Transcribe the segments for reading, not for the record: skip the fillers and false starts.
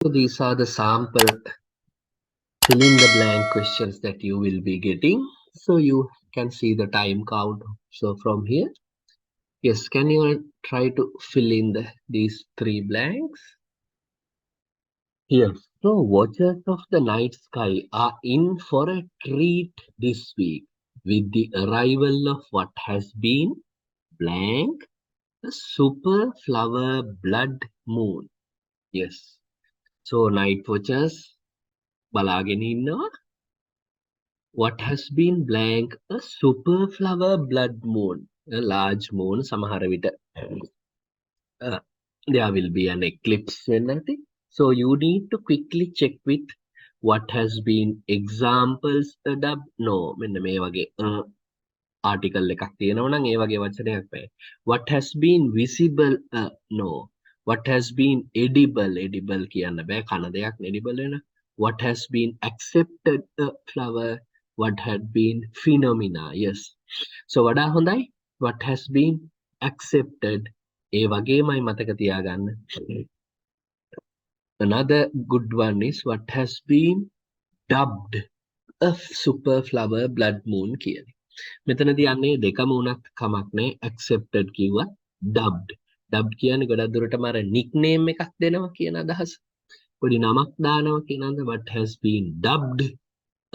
So these are the sample fill in the blank questions that you will be getting. So you can see the time count. So from here, yes, can you try to fill in these three blanks? Yes. So watchers of the night sky are in for a treat this week with the arrival of what has been blank, a super flower blood moon. Yes. So night watchers බලාගෙන ඉන්නවා. What has been blank, a super flower blood moon, a large moon. සමහර විට there will be an eclipse වෙන්න ඇති. So you need to quickly check with what has been examples no මෙන්න මේ වගේ article එකක් තියෙනවා නම් ඒ වගේ වචනයක් බෑ. What has been visible no. What has been edible කියන්න බෑ කන දෙයක් edible වෙන. What has been accepted flower, what had been phenomena. Yes. So වඩා හොඳයි what has been accepted ඒ වගේමයි මතක තියාගන්න. Another good one is what has been dubbed a super flower blood moon කියන. මෙතනදී යන්නේ දෙකම උනත් කමක් නැහැ. accepted කිව්වා dubbed කියන්නේ ගොඩක් දුරටම අර nickname එකක් දෙනවා කියන අදහස. පොඩි නමක් දානවා කියන අද what has been dubbed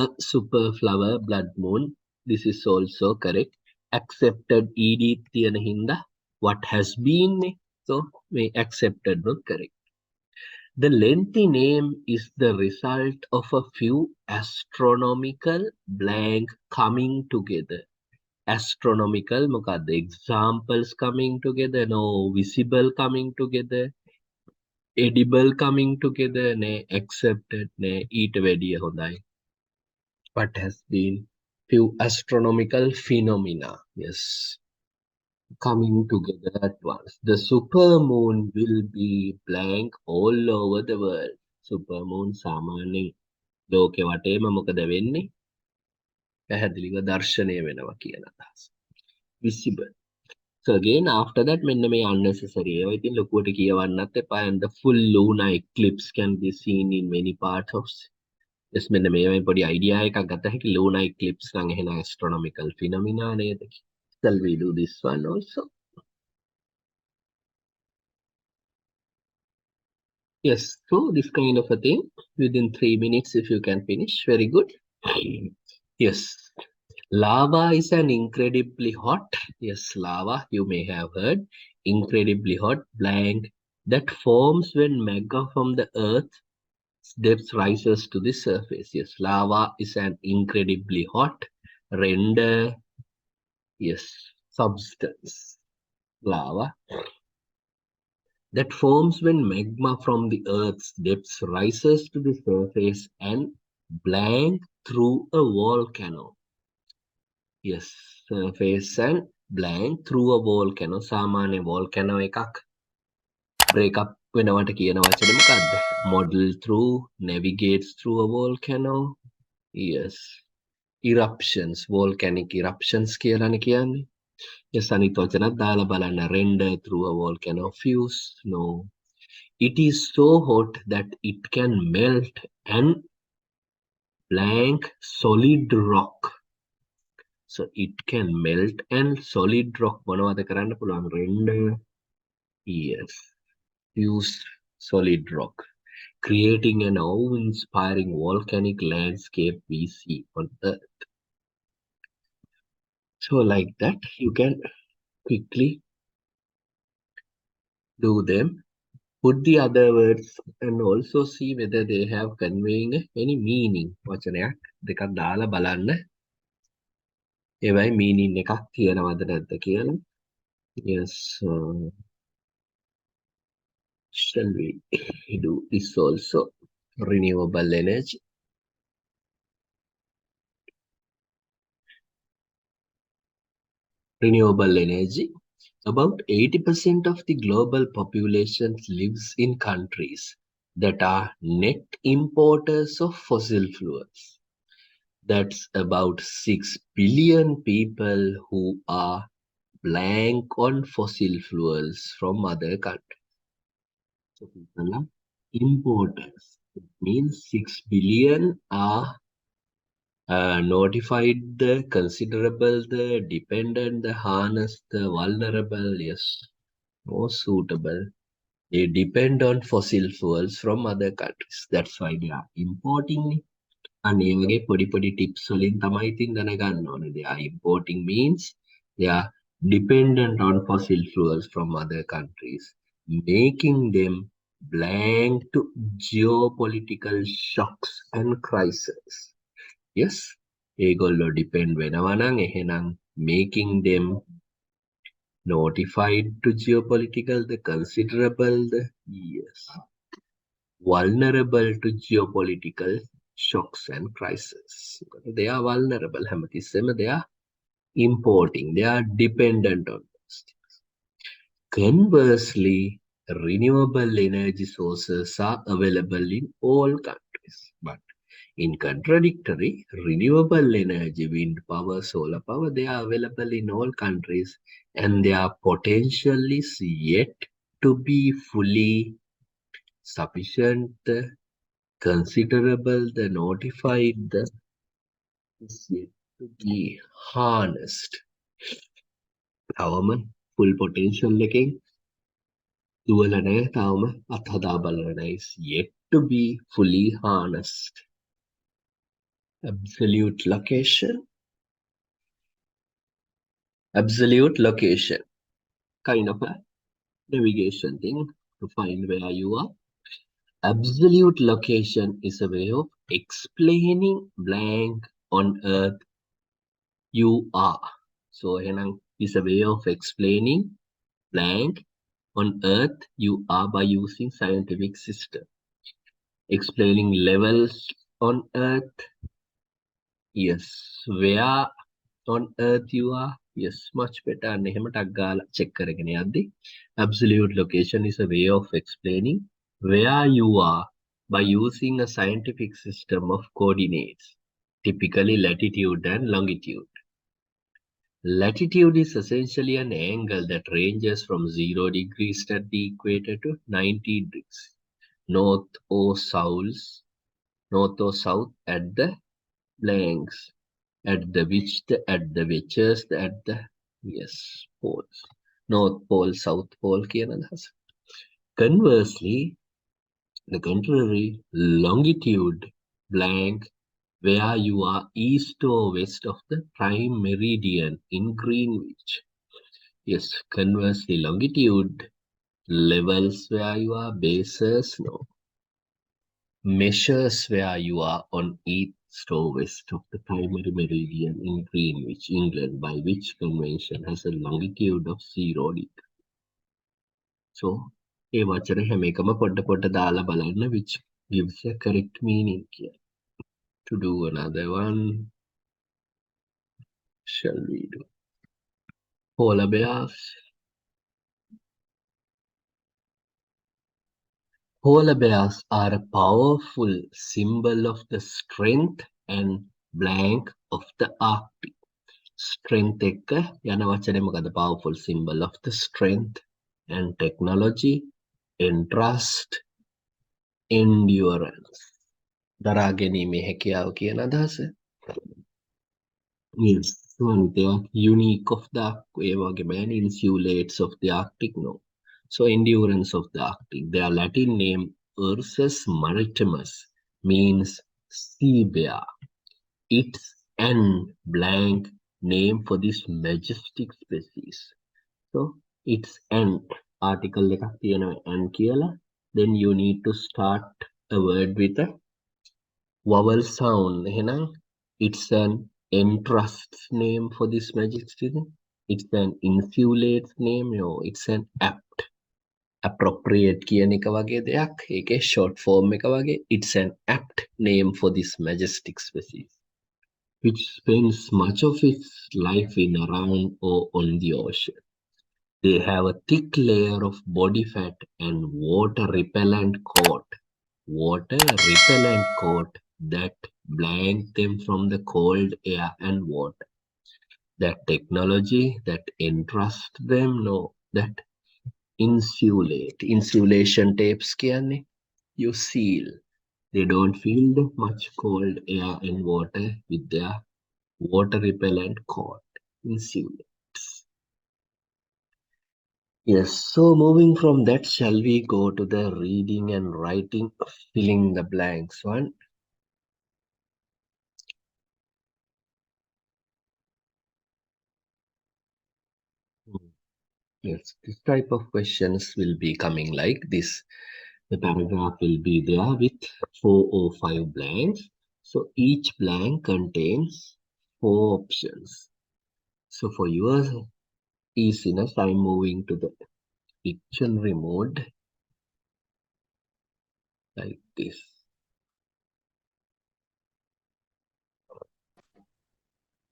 a super flower blood moon. This is also correct. Accepted ed තියෙන හින්දා what has been so මේ accepted not correct. The lengthy name is the result of a few astronomical blank coming together. Astronomical මොකක්ද examples coming together, no visible coming together, edible coming together නේ accepted නේ ඊට වැඩිය හොඳයි. What has been few astronomical phenomena, yes, coming together at once. The supermoon will be blank all over the world. Supermoon සාමාන්‍යයෙන් ලෝකෙ වටේම මොකද වෙන්නේ? පැහැදිලිව දර්ශනය වෙනවා කියන අදහස. Visible. So again after that මෙන්න මේ unnecessary ඒවා ඉතින් ලොකුවට කියවන්නත් එපා. And the full lunar eclipse can be seen in many parts of yes මෙන්න මේවෙන් පොඩි idea එකක් ගත්ත හැකි. lunar eclipse නම් එහෙනම් astronomical phenomena නේද? Shall we do this one also? Yes, so this kind of a thing within 3 minutes if you can finish, very good. Yes, lava is an incredibly hot, yes, lava you may have heard, incredibly hot blank that forms when magma from the earth's depths rises to the surface. Yes, lava is an incredibly hot render, yes, substance, lava that forms when magma from the earth's depths rises to the surface and blank through a volcano. Yes, surface and blank through a volcano. සාමාන්‍ය volcano එකක් break up වෙනවට කියන වචනේ මොකක්ද? Model through, navigates through a volcano. Yes, eruptions, volcanic eruptions කියලානේ කියන්නේ. Yes, අනිත් වචනත් දාලා බලන්න. Render through a volcano fuse. No. It is so hot that it can melt and blank solid rock. So it can melt and solid rock. මොනවද කරන්න පුළුවන්? Render. Yes. Fuse solid rock. Creating an awe-inspiring volcanic landscape we see on Earth. So like that, you can quickly do them. Put the other words and also see whether they have conveying any meaning. වචනයක් දෙකක් දාලා බලන්න. ඒවයි meaning එකක් තියෙනවද නැද්ද කියලා. Yes. Shall we do this also? Renewable energy. Renewable energy. About 80% of the global population lives in countries that are net importers of fossil fuels. That's about 6 billion people who are blank on fossil fuels from other countries. So people are importers. It means 6 billion are notified, the considerable, the dependent, the harness, the vulnerable, yes, most suitable. They depend on fossil fuels from other countries. That's why they are importing. අනේ වගේ පොඩි පොඩි tips වලින් තමයි ඉතින් දැනගන්න ඕනේ. They are importing means they are dependent on fossil fuels from other countries, making them blank to geopolitical shocks and crises. Yes, ඒගොල්ලෝ depend වෙනවා නම් එහෙනම් making them notified to geopolitical, the considerable, the yes, vulnerable to geopolitical shocks and crises. They are vulnerable. හැමතිස්සෙම they are importing. They are dependent on those things. Conversely, renewable energy sources are available in all countries. But in contradictory, renewable energy, wind power, solar power, they are available in all countries and they are potentially yet to be fully sufficient, considerable, the notified, the is yet to be harnessed. තවම full potential එකෙන් දුවල නැහැ, තවම අත්හදා බලලා නැහැ. Is yet to be fully harnessed. Absolute location. Absolute location. Kind of a navigation thing to find where you are. Absolute location is a way of explaining blank on earth you are. So එහෙනම් is a way of explaining blank on earth you are by using scientific system. Explaining levels on earth, yes. Where on earth you are, yes, much better. අන්න එහෙම ටක් ගාලා check කරගෙන යද්දි absolute location is a way of explaining where you are by using a scientific system of coordinates, typically latitude and longitude. Latitude is essentially an angle that ranges from 0 degrees at the equator to 90 degrees north or south at the blanks, at the wedges, at the yes poles, north pole, south pole කියන අදහස. Conversely, the contrary, longitude blank, where you are east or west of the prime meridian in Greenwich. Yes, conversely, longitude levels where you are, bases, no. Measures where you are on east or west of the primary meridian in Greenwich, England, by which convention has a longitude of 0 degree. So, ඒ වචන හැම එකම පොඩ පොඩ දාලා බලන්න which gives a correct meaning here. To do another one, shall we do polar bears? Polar bears are a powerful symbol of the strength and blank of the Arctic. Strength එක්ක යන වචනේ මොකද? Powerful symbol of the strength and technology, entrust, endurance. දරා ගැනීමේ හැකියාව කියන අදහස. Yes, one they are unique of the ඒ වගේම insulates of the Arctic, no. So endurance of the Arctic. Their Latin name Ursus maritimus means sea bear. It's an blank name for this majestic species. So it's an article එකක් තියෙනවා an කියලා. Then you need to start a word with a vowel sound. එහෙනම් it's an entrust name for this majestic. It's an insulate name. No, it's an apt. Appropriate කියන එක වගේ දෙයක්. ඒකේ short form එක වගේ. It's an apt name for this majestic species, which spends much of its life in, around, or on the ocean. They have a thick layer of body fat and water repellent coat that blank them from the cold air and water. That technology that entrust them, no, that insulation tapes කියන්නේ you seal. They don't feel the much cold air and water with their water repellent coat. Insulates. Yes, so moving from that, shall we go to the reading and writing, filling the blanks one? Hmm. Yes, this type of questions will be coming like this. The paragraph will be there with 4 or 5 blanks. So each blank contains 4 options. So for your easiness, I'm moving to the dictionary mode like this.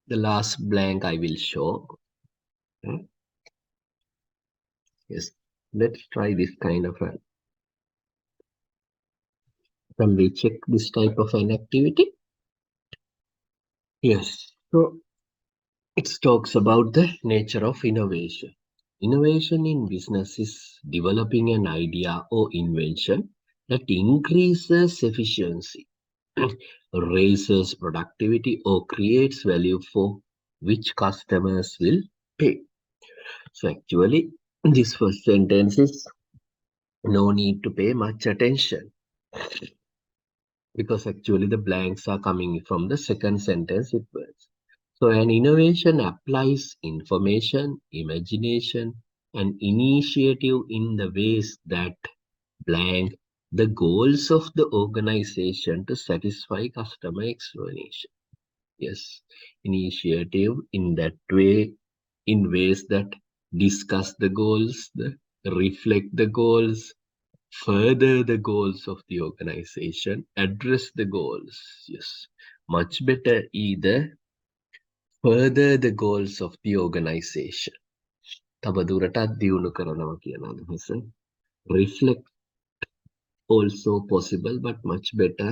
The last blank I will show. Hmm. Yes, let's try this kind of a. Can we check this type of an activity? Yes. So it talks about the nature of innovation. Innovation in business is developing an idea or invention that increases efficiency, raises productivity, or creates value for which customers will pay. So actually, this first sentence is no need to pay much attention because actually the blanks are coming from the second sentence with words. So an innovation applies information, imagination, and initiative in the ways that blank the goals of the organization to satisfy customer explanation. Yes, initiative in that way, in ways that discuss the goals, reflect the goals, further the goals of the organization, address the goals. Yes, much better either further the goals of the organization. තව දුරටත් දියුණු කරනවා කියන අදහස. Reflect also possible, but much better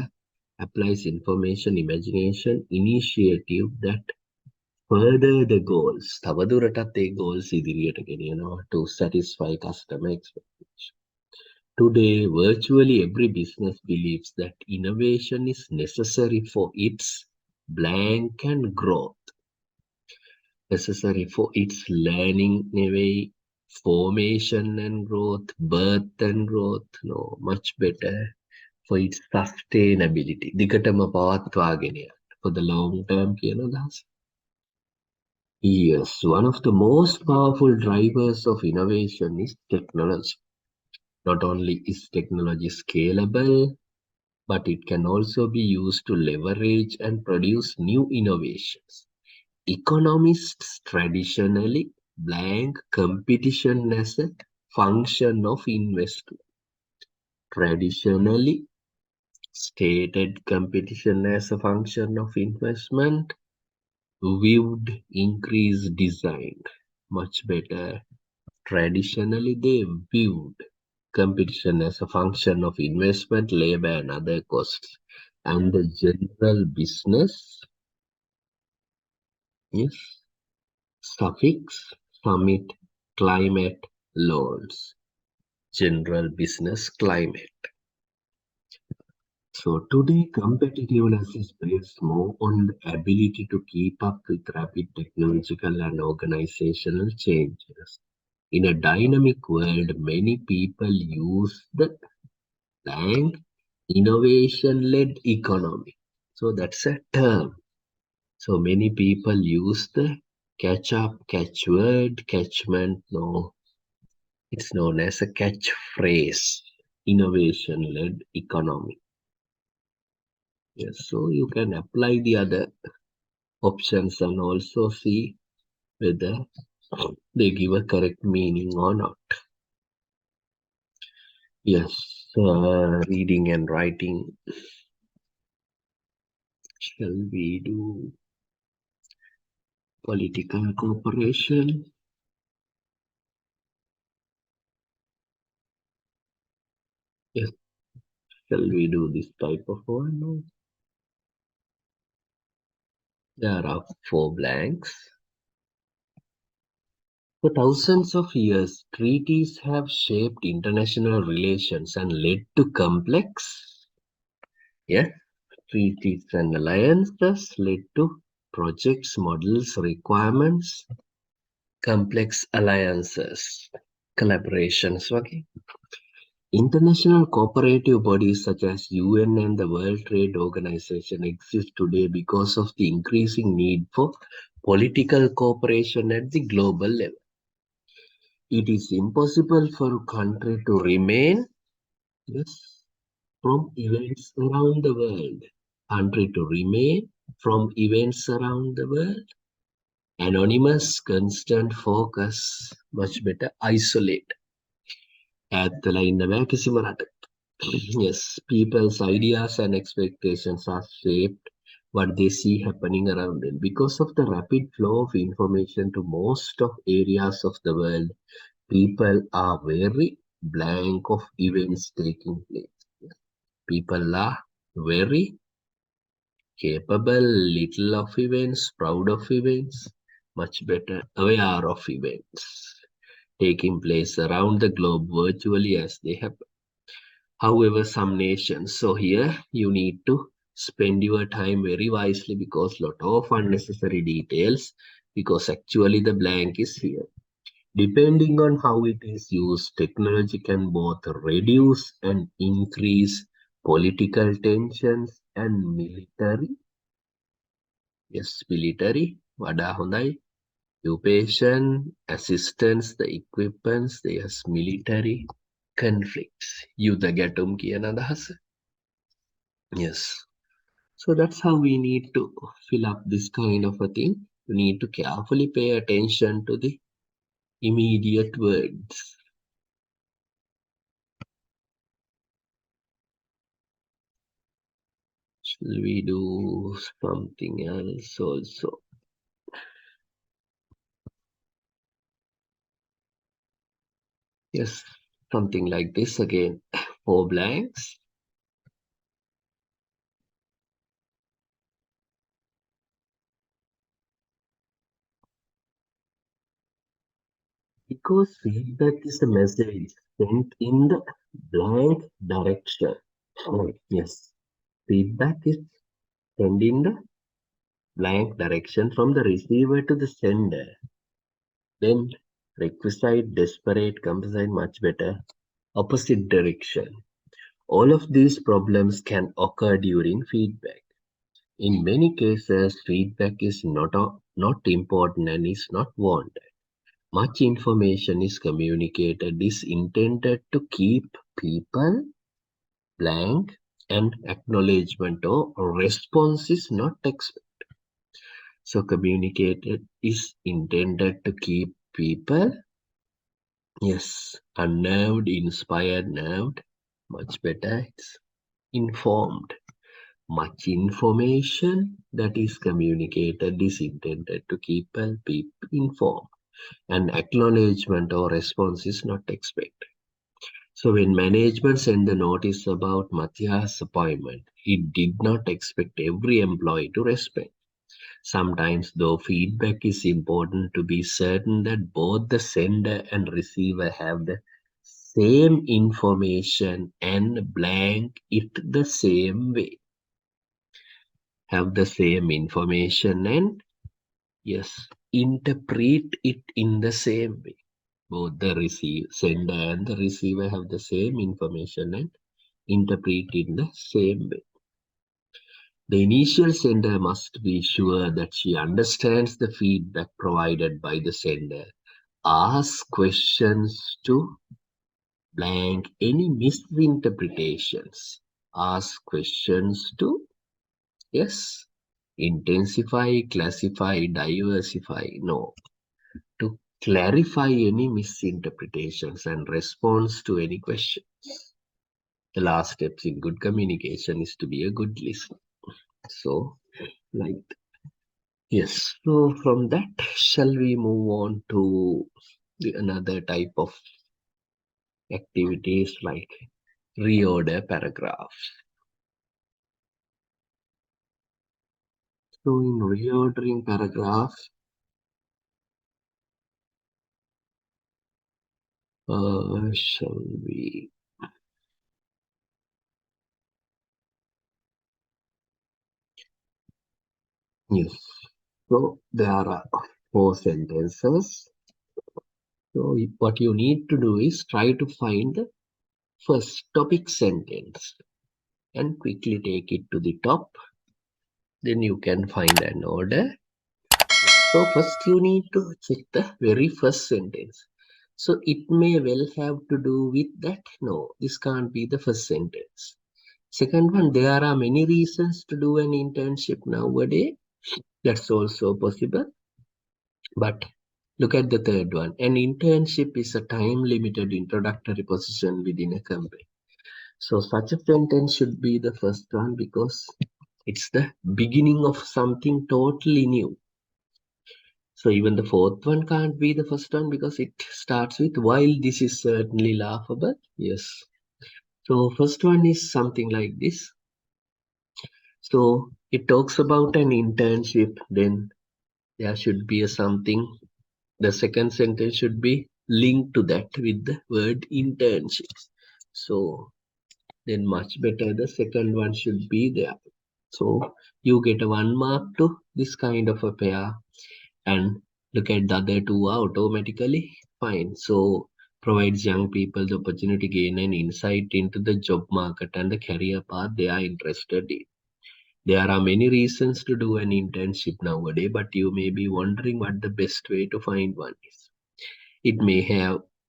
applies information, imagination, initiative that further the goals. තව දුරටත් ඒ goals ඉදිරියට ගෙනියනවා to satisfy customer expectation. Today, virtually every business believes that innovation is necessary for its blank and growth, necessary for its learning anyway, formation and growth, birth and growth, no, much better for its sustainability. දිගටම පවත්වාගෙන යන්න. For the long term කියන අදහස. Yes, one of the most powerful drivers of innovation is technology. Not only is technology scalable, but it can also be used to leverage and produce new innovations. Economists traditionally blank competition as a function of investment. Traditionally stated competition as a function of investment, viewed increased design. Much better. Traditionally, they viewed competition as a function of investment, labor, and other costs. And the general business is suffix summit climate loans. General business climate. So today, competitiveness is based more on the ability to keep up with rapid technological and organizational changes. In a dynamic world, many people use the blank innovation-led economy. So that's a term. So many people use the catch up, catchword, catchment. No, it's known as a catchphrase. Innovation-led economy. Yes, so you can apply the other options and also see whether they give a correct meaning or not. Yes, reading and writing. Shall we do political cooperation? Yes, shall we do this type of one? No. There are 4 blanks. For thousands of years, treaties have shaped international relations and led to complex, yes, treaties and alliances led to projects, models, requirements, complex alliances, collaborations. Okay. International cooperative bodies such as UN and the World Trade Organization exist today because of the increasing need for political cooperation at the global level. It is impossible for a country to remain, yes, from events around the world. Country to remain from events around the world. Anonymous, constant focus, much better isolate. ඈත්වලා ඉන්න බෑ කිසිම රටක. Yes, people's ideas and expectations are shaped what they see happening around them. Because of the rapid flow of information to most of areas of the world, people are very blank of events taking place. People are very capable, little of events, proud of events, much better aware of events taking place around the globe virtually as they happen. However, some nations, so here you need to spend your time very wisely because lot of unnecessary details, because actually the blank is here. Depending on how it is used, technology can both reduce and increase political tensions and military. Yes, military. Wada hondai. Occupation, assistance, the equipments, there's military conflicts. Yudha gatum කියන අදහස. Yes. So that's how we need to fill up this kind of a thing. You need to carefully pay attention to the immediate words. Shall we do something else also? Yes, something like this again. 4 blanks. Because feedback is a message sent in the blank direction. Oh, yes, feedback is sent in the blank direction from the receiver to the sender. Then requisite, desperate, composite, much better. Opposite direction. All of these problems can occur during feedback. In many cases, feedback is not important and is not wanted. Much information is communicated is intended to keep people blank and acknowledgement or response is not expected. So communicated is intended to keep people, yes, unnerved, inspired, nerved, much better, it's informed. Much information that is communicated is intended to keep people informed, and acknowledgement or response is not expected. So when management sent the notice about Mathia's appointment, it did not expect every employee to respond. Sometimes, though, feedback is important to be certain that both the sender and receiver have the same information and blank it the same way. Have the same information and, yes, interpret it in the same way. Both the sender and the receiver have the same information and interpret in the same way. The initial sender must be sure that she understands the feedback provided by the sender. Ask questions to blank any misinterpretations. Ask questions to, yes, intensify, classify, diversify. No, to clarify any misinterpretations and response to any questions. The last steps in good communication is to be a good listener. So, like, yes. So from that, shall we move on to another type of activities like reorder paragraphs? So in reordering paragraphs, Shall we? Yes. So there are four sentences. So what you need to do is try to find the first topic sentence and quickly take it to the top. Then you can find an order. So first you need to check the very first sentence. So it may well have to do with that. No, this can't be the first sentence. Second one, there are many reasons to do an internship nowadays. That's also possible. But look at the third one. An internship is a time-limited introductory position within a company. So such a sentence should be the first one because it's the beginning of something totally new. So even the fourth one can't be the first one because it starts with while this is certainly laughable. Yes. So first one is something like this. So it talks about an internship, then there should be a something. The second sentence should be linked to that with the word internships. So then much better the second one should be there. So you get a 1 mark to this kind of a pair, and look at the other two are automatically fine. So provides young people the opportunity to gain an insight into the job market and the career path they are interested in. There are many reasons to do an internship nowadays, but you may be wondering what the best way to find one is. It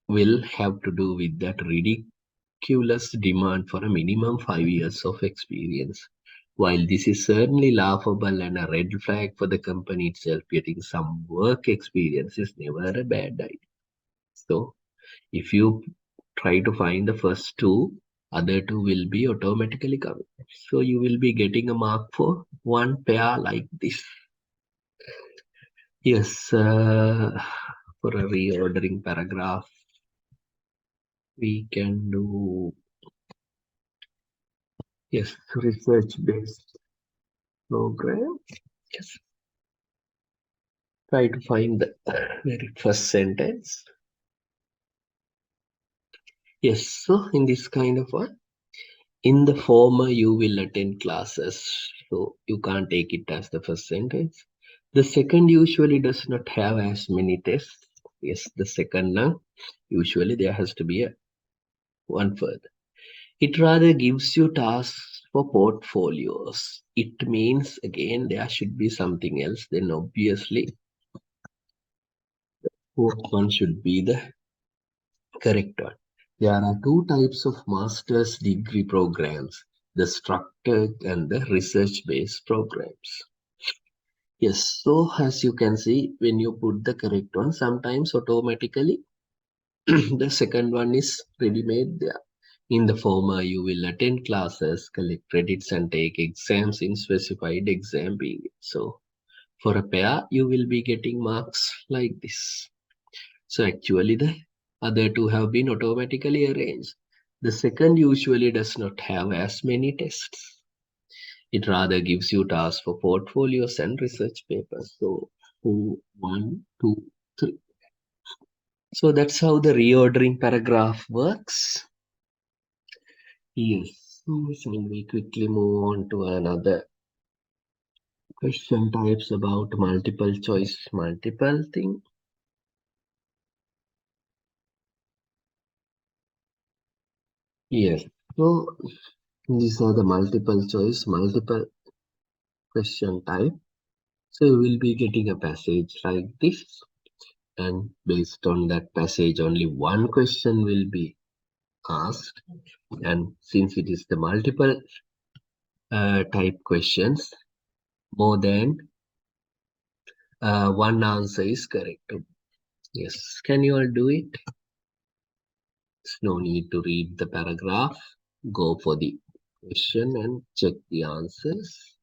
will have to do with that ridiculous demand for a minimum 5 years of experience. While this is certainly laughable and a red flag for the company itself, getting some work experience is never a bad idea. So if you try to find the first two, other two will be automatically coming. So you will be getting a mark for one pair like this. Yes, for a reordering paragraph, we can do, yes, research-based program. Yes, try to find the very first sentence. Yes, so in this kind of one, in the former you will attend classes, so you can't take it as the first sentence. The second usually does not have as many tests. Yes, the second one, usually there has to be a one further. It rather gives you tasks for portfolios. It means again there should be something else. Then obviously fourth one should be the correct one. There are two types of master's degree programs, the structured and the research-based programs. Yes, so as you can see, when you put the correct one, sometimes automatically the second one is ready-made there. In the former, you will attend classes, collect credits, and take exams in specified exam period. So for a pair, you will be getting marks like this. So actually, the other two have been automatically arranged. The second usually does not have as many tests. It rather gives you tasks for portfolios and research papers. So, 1, 2, 3. So that's how the reordering paragraph works. Yes. So shall we quickly move on to another question types about multiple choice, multiple thing? Yes. So these are the multiple choice, multiple question type. So you will be getting a passage like this, and based on that passage, only one question will be asked. And since it is the multiple type questions, more than one answer is correct. Yes, can you all do it? There's no need to read the paragraph. Go for the question and check the answers.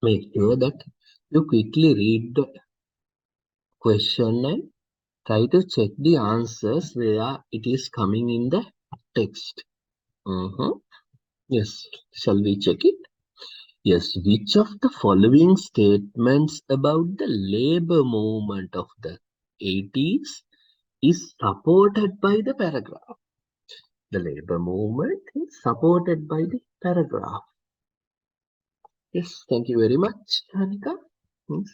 Make sure that you quickly read the question and try to check the answers where it is coming in the text. Yes, shall we check it? Yes, which of the following statements about the labor movement of the 80s is supported by the paragraph. The labor movement is supported by the paragraph. Yes, thank you very much, Hanika. Yes,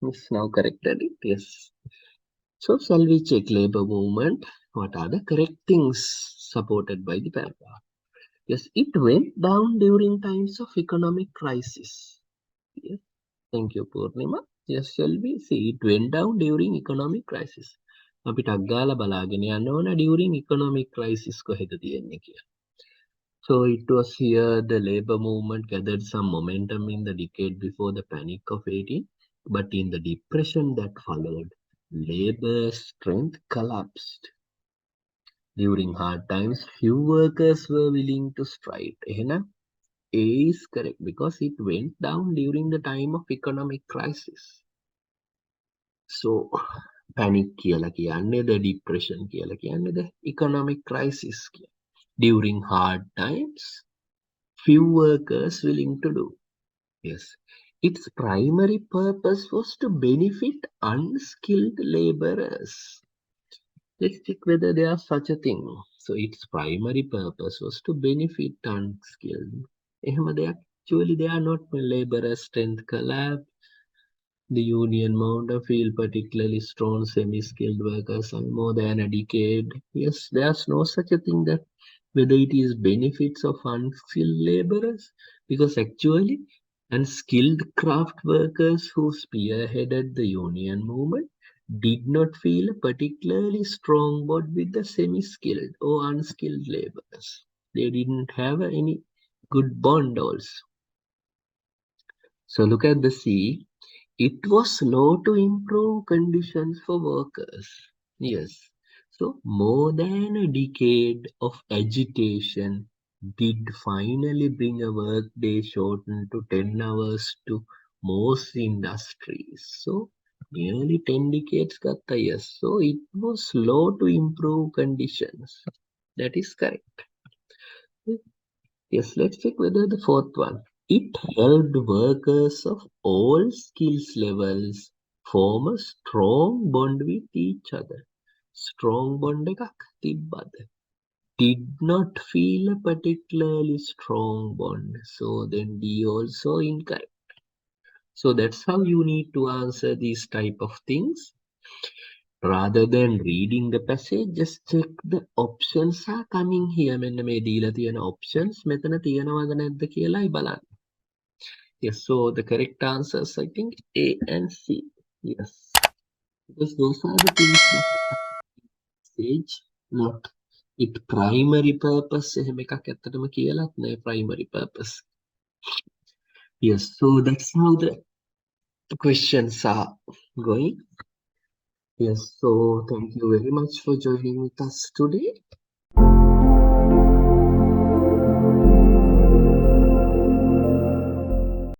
yes, now corrected it. Yes. So shall we check labor movement? What are the correct things supported by the paragraph? Yes, it went down during times of economic crisis. Yes, thank you, Purnima. Yes, shall we see? It went down during economic crisis. අපිට අග්ගාලා බලාගෙන යන්න ඕන during economic crisis කොහෙද තියෙන්නේ කියලා. So it was here the labor movement gathered some momentum in the decade before the panic of 18, but in the depression that followed, labor strength collapsed. During hard times, few workers were willing to strike. එහෙනම් A is correct because it went down during the time of economic crisis. So panic කියලා කියන්නේ the depression කියලා කියන්නේ the economic crisis කියලා. During hard times, few workers willing to do. Yes. Its primary purpose was to benefit unskilled laborers. Let's check whether there is such a thing. So its primary purpose was to benefit unskilled. එහෙම දෙයක් actually they are not laborers strength collapse. The union model feel particularly strong semi-skilled workers and more than a decade. Yes, there's no such a thing that whether it is benefits of unskilled laborers, because actually unskilled craft workers who spearheaded the union movement did not feel a particularly strong bond with the semi-skilled or unskilled laborers. They didn't have any good bond also. So look at the C. It was slow to improve conditions for workers. Yes. So more than a decade of agitation did finally bring a workday shortened to 10 hours to most industries. So nearly 10 decades got the yes. So it was slow to improve conditions. That is correct. Yes, let's check whether the fourth one. It helped workers of all skills levels form a strong bond with each other. Strong bond එකක් තිබ්බද? Did not feel a particularly strong bond. So then D also incorrect. So that's how you need to answer these type of things. Rather than reading the passage, just check the options are coming here. මෙන්න මේ දීලා තියෙන options මෙතන තියෙනවද නැද්ද කියලායි බලන්න. Yes, so the correct answers I think A and C. Yes, because those are the things that passage not it primary purpose එහෙම එකක් ඇත්තටම කියලාත් නෑ primary purpose. Yes, so that's how the questions are going. Yes, so thank you very much for joining with us today.